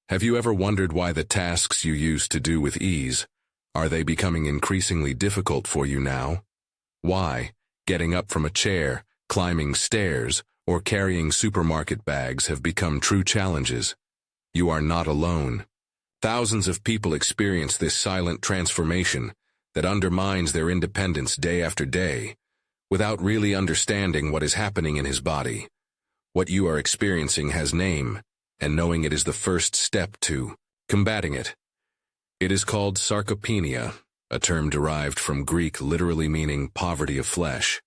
Have you ever wondered why the tasks you used to do with ease, are they becoming increasingly difficult for you now? Why, getting up from a chair, climbing stairs, or carrying supermarket bags have become true challenges? You are not alone. Thousands of people experience this silent transformation that undermines their independence day after day, without really understanding what is happening in his body. What you are experiencing has name, and knowing it is the first step to combating it. It is called sarcopenia, a term derived from Greek literally meaning poverty of flesh.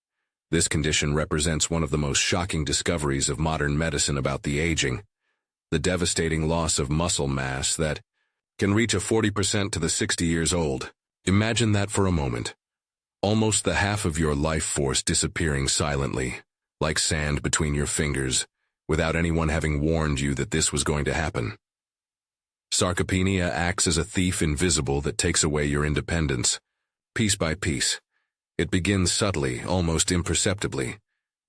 This condition represents one of the most shocking discoveries of modern medicine about the aging, the devastating loss of muscle mass that can reach a 40% to the 60 years old. Imagine that for a moment. Almost the half of your life force disappearing silently, like sand between your fingers, without anyone having warned you that this was going to happen. Sarcopenia acts as a thief invisible that takes away your independence, piece by piece. It begins subtly, almost imperceptibly.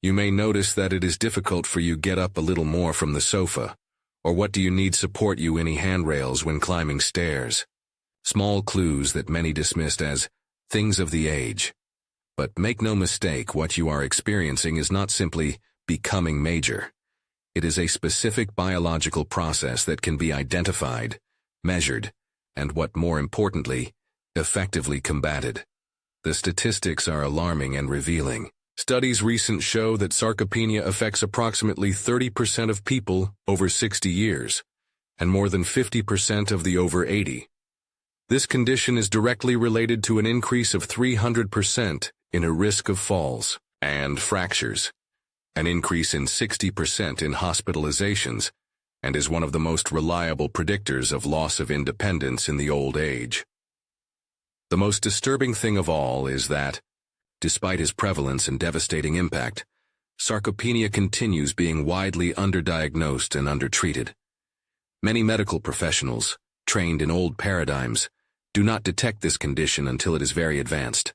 You may notice that it is difficult for you to get up a little more from the sofa, or what do you need support you any handrails when climbing stairs. Small clues that many dismissed as things of the age. But make no mistake, what you are experiencing is not simply becoming major. It is a specific biological process that can be identified, measured, and what more importantly, effectively combated. The statistics are alarming and revealing. Studies recent show that sarcopenia affects approximately 30% of people over 60 years, and more than 50% of the over 80. This condition is directly related to an increase of 300% in a risk of falls and fractures, an increase in 60% in hospitalizations, and is one of the most reliable predictors of loss of independence in the old age. The most disturbing thing of all is that, despite its prevalence and devastating impact, sarcopenia continues being widely underdiagnosed and undertreated. Many medical professionals, trained in old paradigms, do not detect this condition until it is very advanced.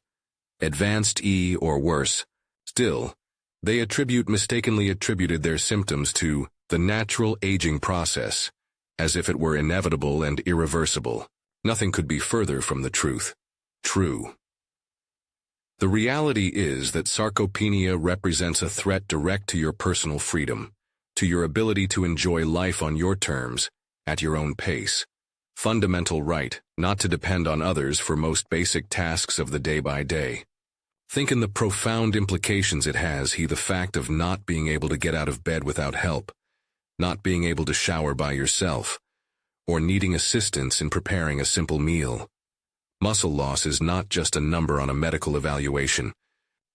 Advanced or worse. Still, they mistakenly attributed their symptoms to the natural aging process, as if it were inevitable and irreversible. Nothing could be further from the truth. True. The reality is that sarcopenia represents a threat direct to your personal freedom, to your ability to enjoy life on your terms, at your own pace. Fundamental right not to depend on others for most basic tasks of the day by day. Think in the profound implications it has, the fact of not being able to get out of bed without help, not being able to shower by yourself, or needing assistance in preparing a simple meal. Muscle loss is not just a number on a medical evaluation.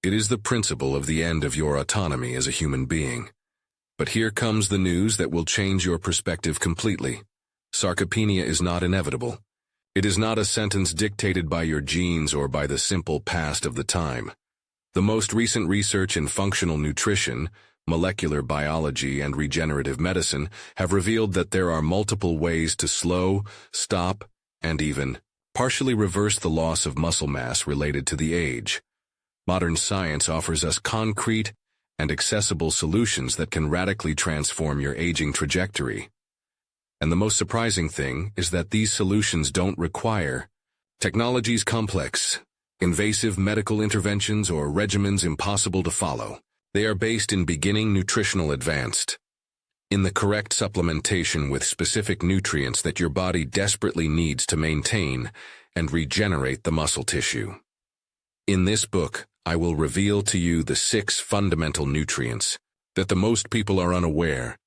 It is the principle of the end of your autonomy as a human being. But here comes the news that will change your perspective completely. Sarcopenia is not inevitable. It is not a sentence dictated by your genes or by the simple past of the time. The most recent research in functional nutrition, molecular biology, and regenerative medicine have revealed that there are multiple ways to slow, stop, and even partially reverse the loss of muscle mass related to the age. Modern science offers us concrete and accessible solutions that can radically transform your aging trajectory. And the most surprising thing is that these solutions don't require technologies complex, invasive medical interventions, or regimens impossible to follow. They are based in beginning nutritional advanced, in the correct supplementation with specific nutrients that your body desperately needs to maintain and regenerate the muscle tissue. In this book, I will reveal to you the 6 fundamental nutrients that the most people are unaware,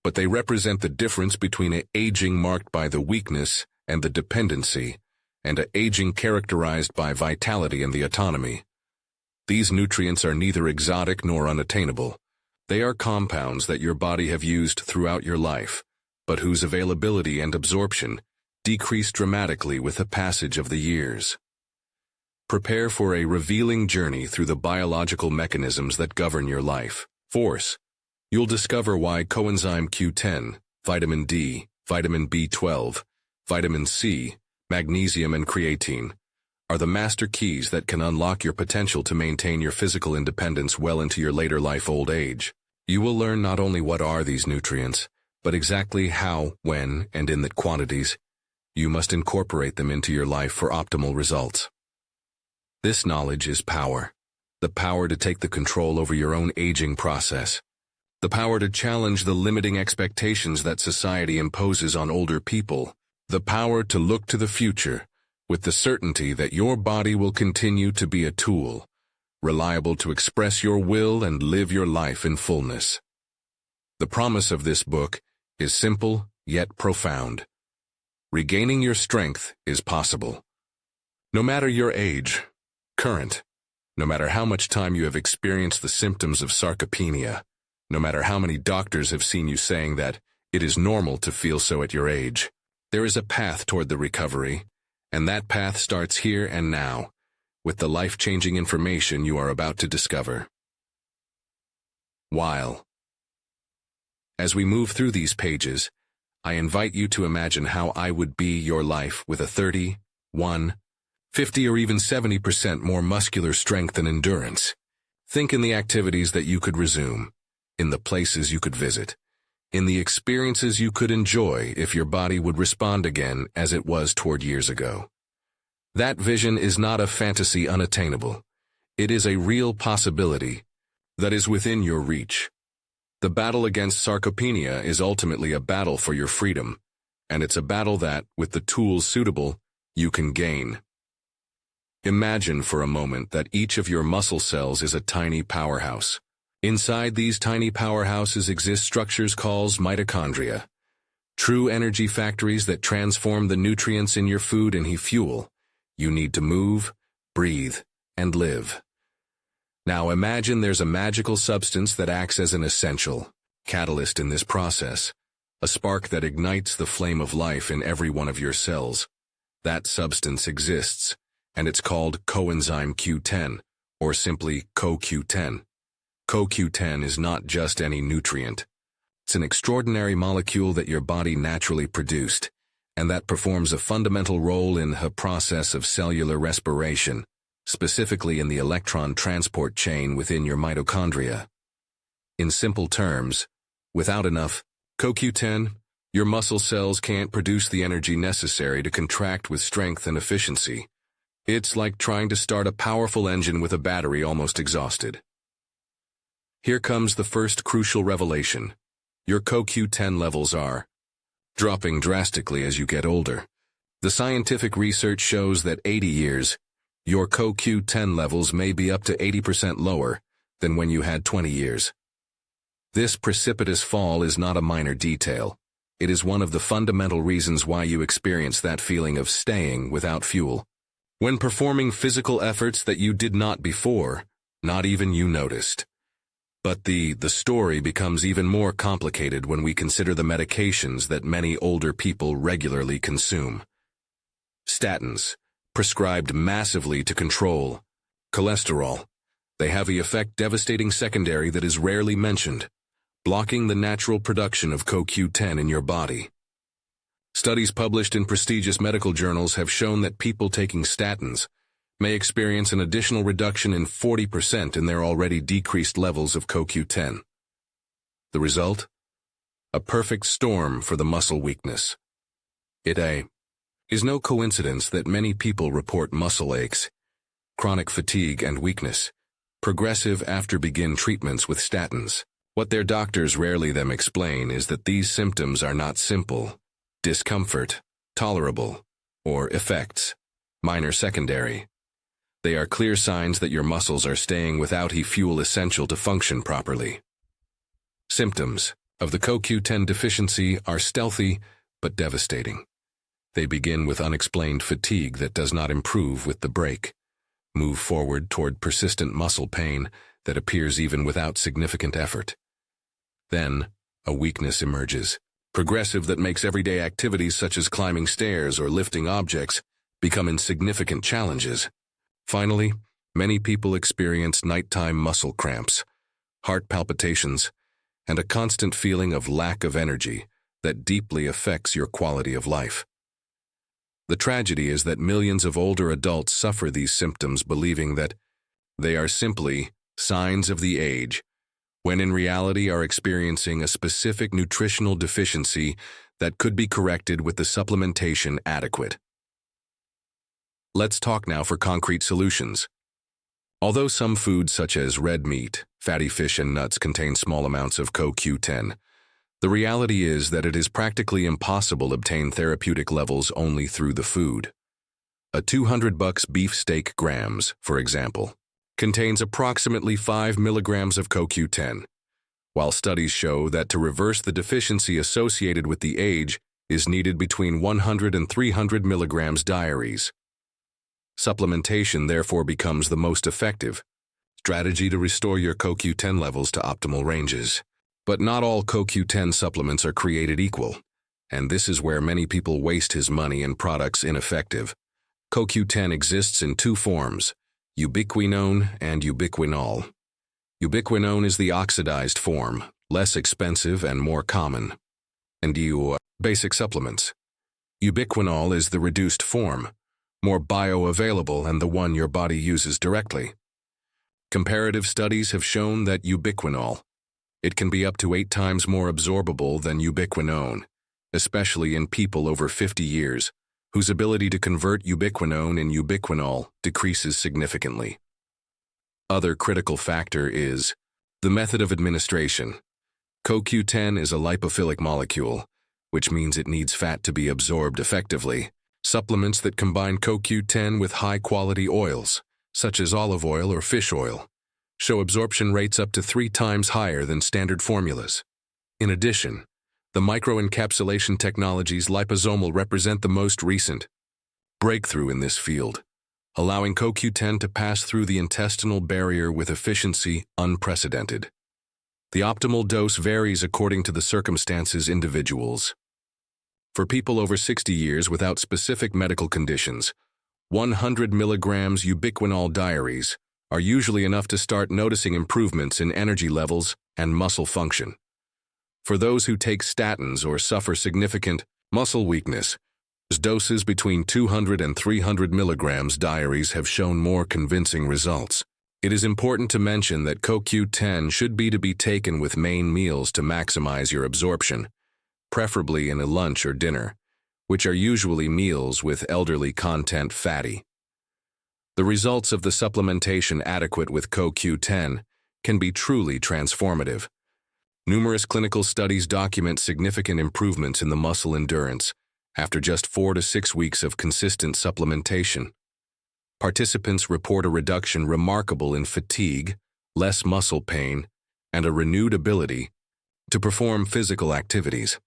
but they represent the difference between an aging marked by the weakness and the dependency, and an aging characterized by vitality and the autonomy. These nutrients are neither exotic nor unattainable. They are compounds that your body have used throughout your life, but whose availability and absorption decrease dramatically with the passage of the years. Prepare for a revealing journey through the biological mechanisms that govern your life force. You'll discover why coenzyme Q10, vitamin D, vitamin B12, vitamin C, magnesium, and creatine are the master keys that can unlock your potential to maintain your physical independence well into your later life old age. You will learn not only what are these nutrients, But exactly how, when, and in what quantities, you must incorporate them into your life for optimal results. This knowledge is power. The power to take the control over your own aging process. The power to challenge the limiting expectations that society imposes on older people. The power to look to the future with the certainty that your body will continue to be a tool, reliable to express your will and live your life in fullness. The promise of this book is simple yet profound. Regaining your strength is possible. No matter your age, current, no matter how much time you have experienced the symptoms of sarcopenia, no matter how many doctors have seen you saying that it is normal to feel so at your age, there is a path toward the recovery, and that path starts here and now, with the life-changing information you are about to discover. While. As we move through these pages, I invite you to imagine how I would be your life with a 30, 50 or even 70% more muscular strength and endurance. Think in the activities that you could resume, in the places you could visit, in the experiences you could enjoy if your body would respond again as it was toward years ago. That vision is not a fantasy unattainable. It is a real possibility that is within your reach. The battle against sarcopenia is ultimately a battle for your freedom, and it's a battle that, with the tools suitable, you can gain. Imagine for a moment that each of your muscle cells is a tiny powerhouse. Inside these tiny powerhouses exist structures called mitochondria, true energy factories that transform the nutrients in your food into fuel you need to move, breathe, and live. Now imagine there's a magical substance that acts as an essential catalyst in this process, a spark that ignites the flame of life in every one of your cells. That substance exists, and it's called coenzyme Q10, or simply CoQ10. CoQ10 is not just any nutrient. It's an extraordinary molecule that your body naturally produced, and that performs a fundamental role in the process of cellular respiration, specifically in the electron transport chain within your mitochondria. In simple terms, without enough CoQ10, your muscle cells can't produce the energy necessary to contract with strength and efficiency. It's like trying to start a powerful engine with a battery almost exhausted. Here comes the first crucial revelation. Your CoQ10 levels are dropping drastically as you get older. The scientific research shows that 80 years, your CoQ10 levels may be up to 80% lower than when you had 20 years. This precipitous fall is not a minor detail. It is one of the fundamental reasons why you experience that feeling of staying without fuel. When performing physical efforts that you did not before, not even you noticed. But the story becomes even more complicated when we consider the medications that many older people regularly consume. Statins, prescribed massively to control cholesterol. They have the effect devastating secondary that is rarely mentioned, blocking the natural production of CoQ10 in your body. Studies published in prestigious medical journals have shown that people taking statins may experience an additional reduction in 40% in their already decreased levels of CoQ10. The result? A perfect storm for the muscle weakness. It is no coincidence that many people report muscle aches, chronic fatigue and weakness, progressive after begin treatments with statins. What their doctors rarely them explain is that these symptoms are not simple, discomfort, tolerable, or effects, minor secondary. They are clear signs that your muscles are staying without the fuel essential to function properly. Symptoms of the CoQ10 deficiency are stealthy but devastating. They begin with unexplained fatigue that does not improve with the break, move forward toward persistent muscle pain that appears even without significant effort. Then, a weakness emerges, progressive that makes everyday activities such as climbing stairs or lifting objects become insignificant challenges. Finally, many people experience nighttime muscle cramps, heart palpitations, and a constant feeling of lack of energy that deeply affects your quality of life. The tragedy is that millions of older adults suffer these symptoms believing that they are simply signs of the age when in reality are experiencing a specific nutritional deficiency that could be corrected with the supplementation adequate. Let's talk now for concrete solutions. Although some foods such as red meat, fatty fish, and nuts contain small amounts of CoQ10, the reality is that it is practically impossible to obtain therapeutic levels only through the food. A 200 bucks beef steak grams, for example, contains approximately 5 milligrams of CoQ10, while studies show that to reverse the deficiency associated with the age is needed between 100 and 300 milligrams diaries. Supplementation therefore becomes the most effective strategy to restore your CoQ10 levels to optimal ranges. But not all CoQ10 supplements are created equal, and this is where many people waste his money and products ineffective. CoQ10 exists in two forms, ubiquinone and ubiquinol. Ubiquinone is the oxidized form, less expensive and more common. And basic supplements. Ubiquinol is the reduced form, more bioavailable and the one your body uses directly. Comparative studies have shown that ubiquinol, it can be up to 8 times more absorbable than ubiquinone, especially in people over 50 years, whose ability to convert ubiquinone in ubiquinol decreases significantly. Other critical factor is the method of administration. CoQ10 is a lipophilic molecule, which means it needs fat to be absorbed effectively. Supplements that combine CoQ10 with high-quality oils, such as olive oil or fish oil, show absorption rates up to 3 times higher than standard formulas. In addition, the microencapsulation technologies liposomal represent the most recent breakthrough in this field, allowing CoQ10 to pass through the intestinal barrier with efficiency unprecedented. The optimal dose varies according to the circumstances individuals. For people over 60 years without specific medical conditions, 100 milligrams ubiquinol diaries are usually enough to start noticing improvements in energy levels and muscle function. For those who take statins or suffer significant muscle weakness, doses between 200 and 300 milligrams diaries have shown more convincing results. It is important to mention that CoQ10 should be taken with main meals to maximize your absorption, preferably in a lunch or dinner, which are usually meals with elderly content fatty. The results of the supplementation adequate with CoQ10 can be truly transformative. Numerous clinical studies document significant improvements in the muscle endurance after just 4 to 6 weeks of consistent supplementation. Participants report a reduction remarkable in fatigue, less muscle pain, and a renewed ability to perform physical activities.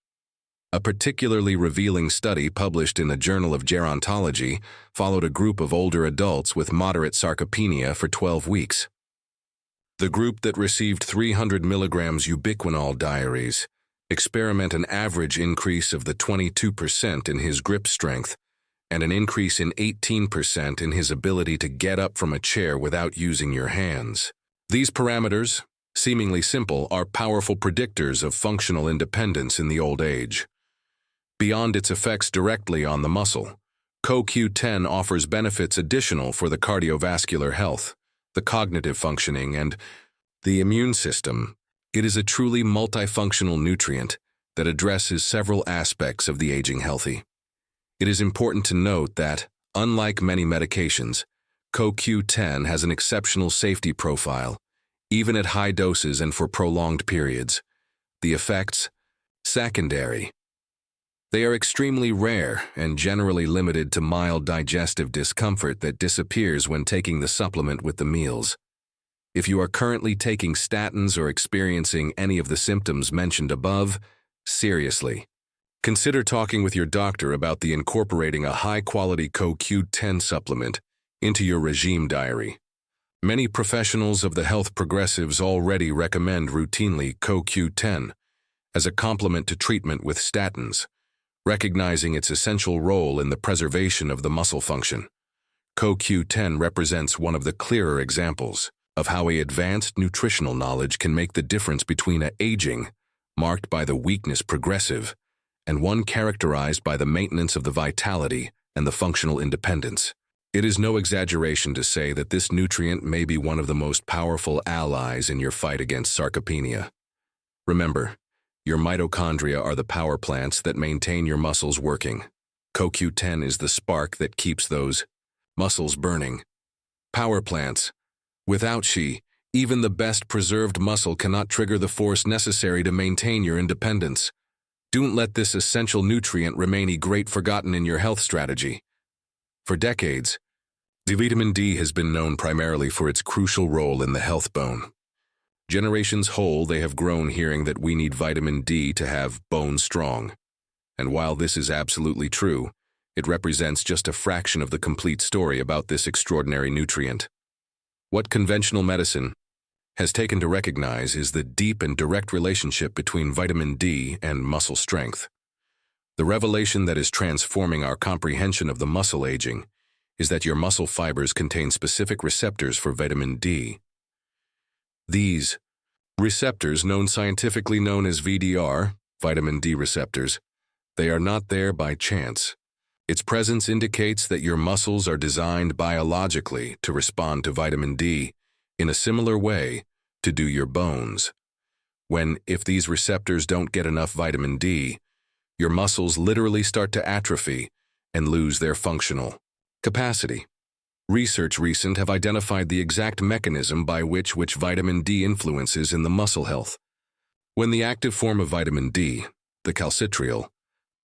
A particularly revealing study published in the Journal of Gerontology followed a group of older adults with moderate sarcopenia for 12 weeks. The group that received 300 milligrams ubiquinol diaries experiment an average increase of the 22% in his grip strength and an increase in 18% in his ability to get up from a chair without using your hands. These parameters, seemingly simple, are powerful predictors of functional independence in the old age. Beyond its effects directly on the muscle, CoQ10 offers benefits additional for the cardiovascular health, the cognitive functioning, and the immune system. It is a truly multifunctional nutrient that addresses several aspects of the aging healthy. It is important to note that, unlike many medications, CoQ10 has an exceptional safety profile, even at high doses and for prolonged periods. The effects, secondary. They are extremely rare and generally limited to mild digestive discomfort that disappears when taking the supplement with the meals. If you are currently taking statins or experiencing any of the symptoms mentioned above, seriously, consider talking with your doctor about incorporating a high-quality CoQ10 supplement into your regime diary. Many professionals of the health progressives already recommend routinely CoQ10 as a complement to treatment with statins, recognizing its essential role in the preservation of the muscle function. CoQ10 represents one of the clearer examples of how advanced nutritional knowledge can make the difference between an aging, marked by the weakness progressive, and one characterized by the maintenance of the vitality and the functional independence. It is no exaggeration to say that this nutrient may be one of the most powerful allies in your fight against sarcopenia. Remember, your mitochondria are the power plants that maintain your muscles working. CoQ10 is the spark that keeps those muscles burning. Power plants. Without She, even the best preserved muscle cannot trigger the force necessary to maintain your independence. Don't let this essential nutrient remain a great forgotten in your health strategy. For decades, vitamin D has been known primarily for its crucial role in the health bone. Generations whole they have grown hearing that we need vitamin D to have bone strong. And while this is absolutely true, it represents just a fraction of the complete story about this extraordinary nutrient. What conventional medicine has taken to recognize is the deep and direct relationship between vitamin D and muscle strength. The revelation that is transforming our comprehension of the muscle aging is that your muscle fibers contain specific receptors for vitamin D. These receptors, scientifically known as VDR, vitamin D receptors, they are not there by chance. Its presence indicates that your muscles are designed biologically to respond to vitamin D in a similar way to do your bones. If these receptors don't get enough vitamin D, your muscles literally start to atrophy and lose their functional capacity. Research recent have identified the exact mechanism by which vitamin D influences in the muscle health. When the active form of vitamin D, the calcitriol,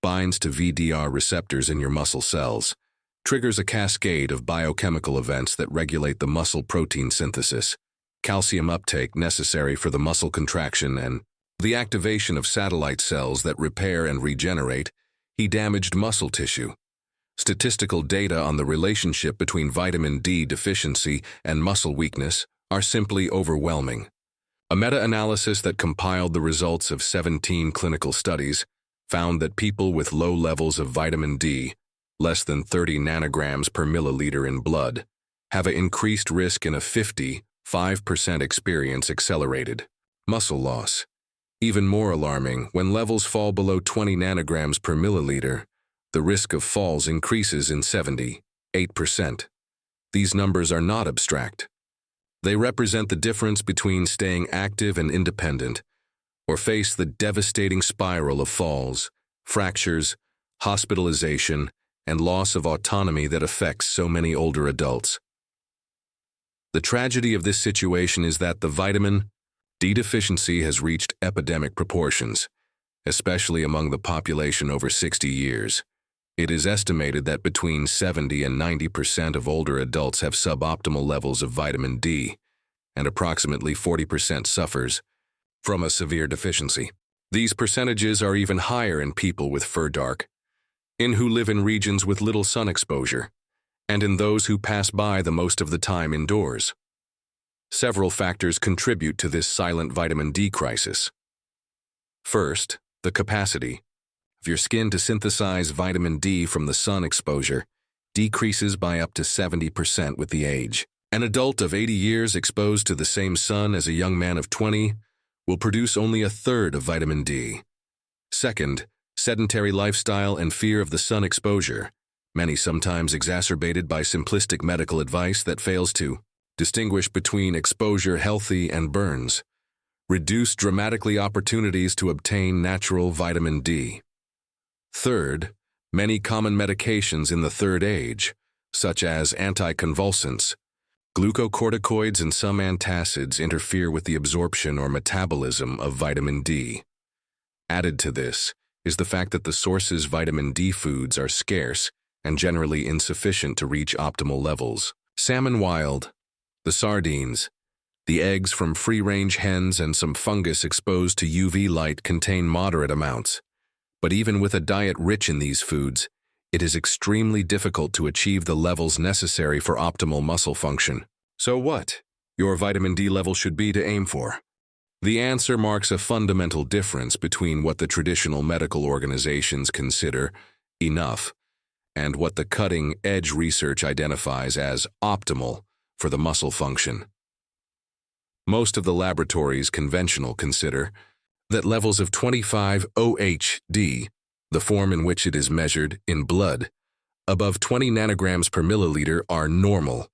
binds to VDR receptors in your muscle cells, triggers a cascade of biochemical events that regulate the muscle protein synthesis, calcium uptake necessary for the muscle contraction, and the activation of satellite cells that repair and regenerate damaged muscle tissue. Statistical data on the relationship between vitamin D deficiency and muscle weakness are simply overwhelming. A meta-analysis that compiled the results of 17 clinical studies found that people with low levels of vitamin D, less than 30 nanograms per milliliter in blood, have an increased risk in a 55% experience accelerated muscle loss. Even more alarming, when levels fall below 20 nanograms per milliliter, the risk of falls increases in 78%. These numbers are not abstract. They represent the difference between staying active and independent, or face the devastating spiral of falls, fractures, hospitalization, and loss of autonomy that affects so many older adults. The tragedy of this situation is that the vitamin D deficiency has reached epidemic proportions, especially among the population over 60 years. It is estimated that between 70 and 90% of older adults have suboptimal levels of vitamin D, and approximately 40% suffers from a severe deficiency. These percentages are even higher in people with fur dark, in who live in regions with little sun exposure, and in those who pass by the most of the time indoors. Several factors contribute to this silent vitamin D crisis. First, the capacity of your skin to synthesize vitamin D from the sun exposure decreases by up to 70% with the age. An adult of 80 years exposed to the same sun as a young man of 20 will produce only a third of vitamin D. Second, sedentary lifestyle and fear of the sun exposure, many sometimes exacerbated by simplistic medical advice that fails to distinguish between exposure healthy and burns, reduce dramatically opportunities to obtain natural vitamin D. Third, many common medications in the third age, such as anticonvulsants, glucocorticoids, and some antacids interfere with the absorption or metabolism of vitamin D. Added to this is the fact that the source's vitamin D foods are scarce and generally insufficient to reach optimal levels. Salmon wild, the sardines, the eggs from free-range hens, and some fungus exposed to UV light contain moderate amounts. But even with a diet rich in these foods, it is extremely difficult to achieve the levels necessary for optimal muscle function. So what your vitamin D level should be to aim for? The answer marks a fundamental difference between what the traditional medical organizations consider enough and what the cutting-edge research identifies as optimal for the muscle function. Most of the laboratories conventional consider that levels of 25 OHD, the form in which it is measured in blood, above 20 nanograms per milliliter are normal.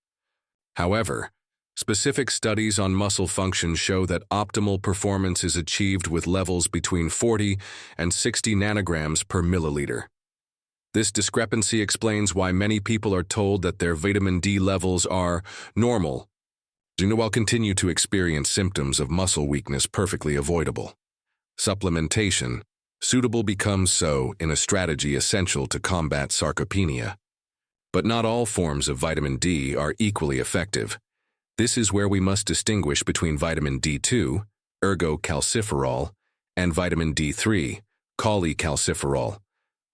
However, specific studies on muscle function show that optimal performance is achieved with levels between 40 and 60 nanograms per milliliter. This discrepancy explains why many people are told that their vitamin D levels are normal, while continue to experience symptoms of muscle weakness perfectly avoidable. Supplementation, suitable becomes so in a strategy essential to combat sarcopenia. But not all forms of vitamin D are equally effective. This is where we must distinguish between vitamin D2, ergocalciferol, and vitamin D3, cholecalciferol.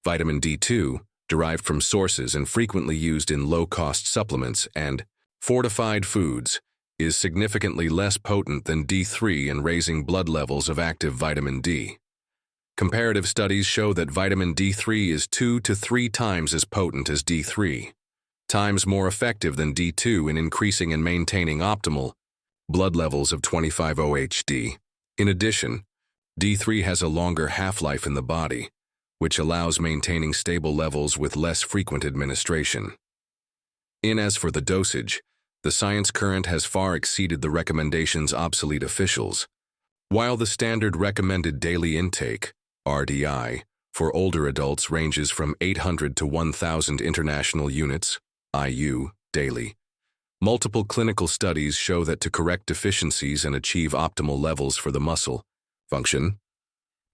Vitamin D2, derived from sources and frequently used in low-cost supplements and fortified foods, is significantly less potent than D3 in raising blood levels of active vitamin D. Comparative studies show that vitamin D3 is 2 to 3 times as potent as D3, times more effective than D2 in increasing and maintaining optimal blood levels of 25-OHD. In addition, D3 has a longer half-life in the body, which allows maintaining stable levels with less frequent administration. As for the dosage, the science current has far exceeded the recommendations obsolete officials. While the standard recommended daily intake, RDI, for older adults ranges from 800 to 1,000 international units, IU, daily. Multiple clinical studies show that to correct deficiencies and achieve optimal levels for the muscle function,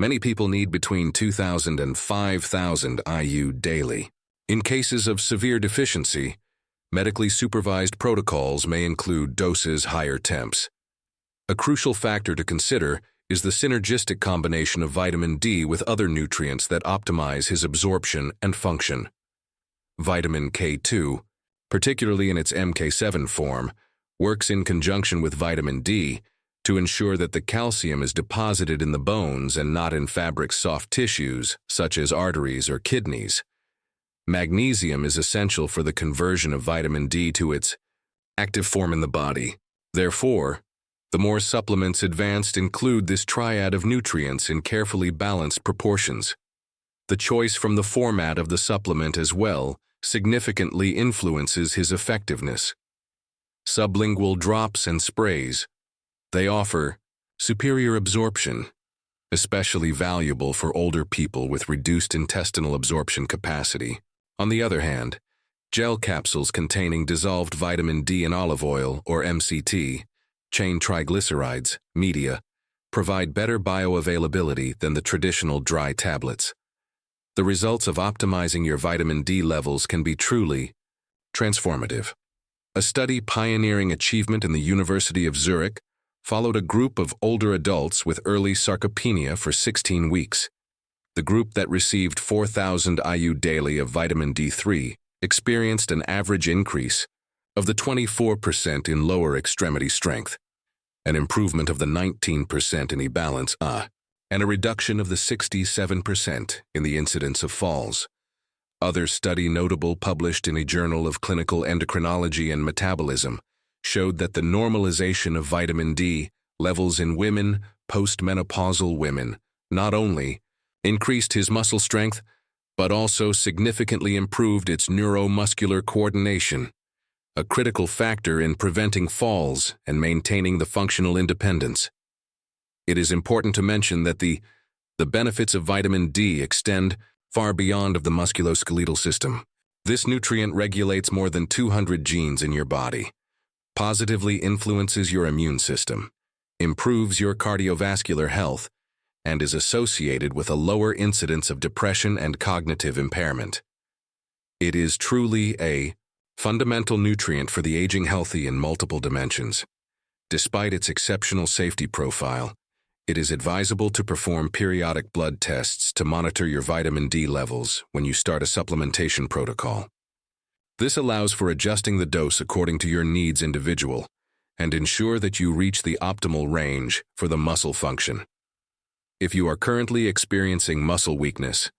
many people need between 2,000 and 5,000 IU daily. In cases of severe deficiency, medically supervised protocols may include doses higher temps. A crucial factor to consider is the synergistic combination of vitamin D with other nutrients that optimize his absorption and function. Vitamin K2, particularly in its MK7 form, works in conjunction with vitamin D to ensure that the calcium is deposited in the bones and not in fabric soft tissues, such as arteries or kidneys. Magnesium is essential for the conversion of vitamin D to its active form in the body. Therefore, the more supplements advanced include this triad of nutrients in carefully balanced proportions. The choice from the format of the supplement as well significantly influences his effectiveness. Sublingual drops and sprays. They offer superior absorption, especially valuable for older people with reduced intestinal absorption capacity. On the other hand, gel capsules containing dissolved vitamin D in olive oil, or MCT, chain triglycerides, media, provide better bioavailability than the traditional dry tablets. The results of optimizing your vitamin D levels can be truly transformative. A study pioneering achievement in the University of Zurich followed a group of older adults with early sarcopenia for 16 weeks. The group that received 4,000 IU daily of vitamin D3 experienced an average increase of the 24% in lower extremity strength, an improvement of the 19% in e-balance and a reduction of the 67% in the incidence of falls. Other study notable published in a Journal of Clinical Endocrinology and Metabolism showed that the normalization of vitamin D levels in women, postmenopausal women, not only increased his muscle strength, but also significantly improved its neuromuscular coordination, a critical factor in preventing falls and maintaining the functional independence. It is important to mention that the benefits of vitamin D extend far beyond of the musculoskeletal system. This nutrient regulates more than 200 genes in your body, positively influences your immune system, improves your cardiovascular health, and is associated with a lower incidence of depression and cognitive impairment. It is truly a fundamental nutrient for the aging healthy in multiple dimensions. Despite its exceptional safety profile, it is advisable to perform periodic blood tests to monitor your vitamin D levels when you start a supplementation protocol. This allows for adjusting the dose according to your needs individual and ensure that you reach the optimal range for the muscle function. If you are currently experiencing muscle weakness,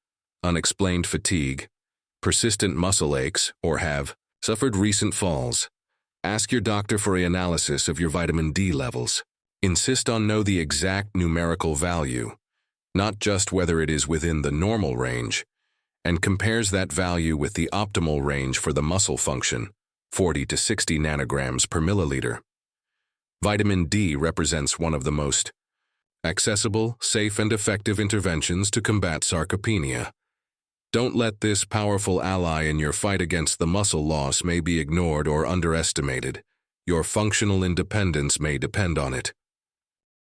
unexplained fatigue, persistent muscle aches, or have suffered recent falls, ask your doctor for an analysis of your vitamin D levels. Insist on know the exact numerical value, not just whether it is within the normal range, and compares that value with the optimal range for the muscle function, 40 to 60 nanograms per milliliter. Vitamin D represents one of the most accessible, safe, and effective interventions to combat sarcopenia. Don't let this powerful ally in your fight against the muscle loss may be ignored or underestimated. Your functional independence may depend on it.